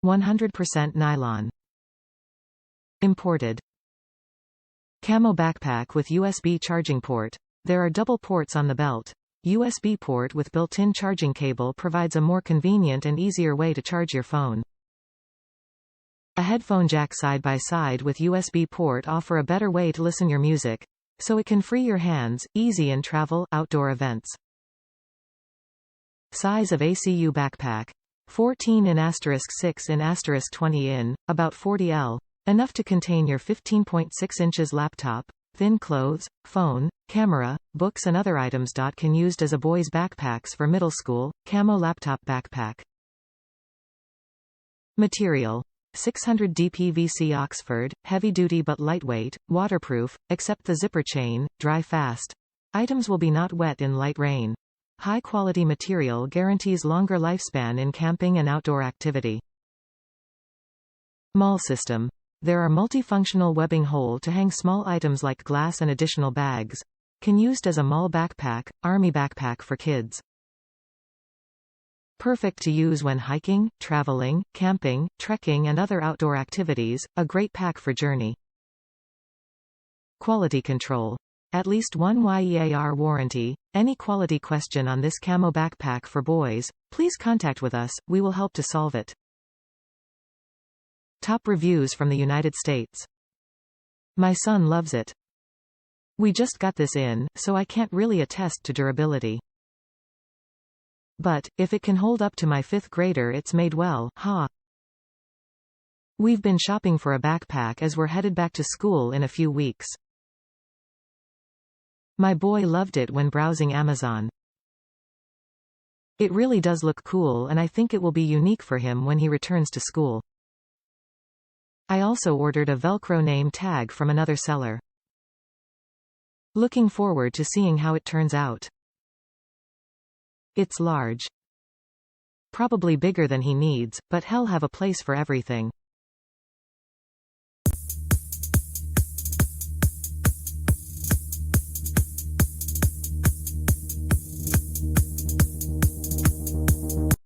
100% nylon. Imported. Camo backpack with USB charging port. There are double ports on the belt. USB port with built-in charging cable provides a more convenient and easier way to charge your phone. A headphone jack side-by-side with USB port offer a better way to listen your music, so it can free your hands, easy in travel, outdoor events. Size of ACU backpack. 14 in *6 in *20 in, about 40 L. Enough to contain your 15.6 inches laptop, thin clothes, phone, camera, books and other items.can used as a boy's backpacks for middle school, Camo laptop backpack. Material. 600 DPVC Oxford, heavy-duty but lightweight, waterproof, except the zipper chain, dry fast. Items will be not wet in light rain. High-quality material guarantees longer lifespan in camping and outdoor activity. Maul system. There are multifunctional webbing hole to hang small items like glass and additional bags. Can used as a maul backpack, army backpack for kids. Perfect to use when hiking, traveling, camping, trekking and other outdoor activities, a great pack for journey. Quality control. At least 1 year warranty. Any quality question on this Camo backpack for boys, please contact with us, we will help to solve it. Top reviews from the United States. My son loves it. We just got this in, so I can't really attest to durability. But, if it can hold up to my 5th grader it's made well, ha. We've been shopping for a backpack as we're headed back to school in a few weeks. My boy loved it when browsing Amazon. It really does look cool and I think it will be unique for him when he returns to school. I also ordered a Velcro name tag from another seller. Looking forward to seeing how it turns out. It's large. Probably bigger than he needs, but he'll have a place for everything.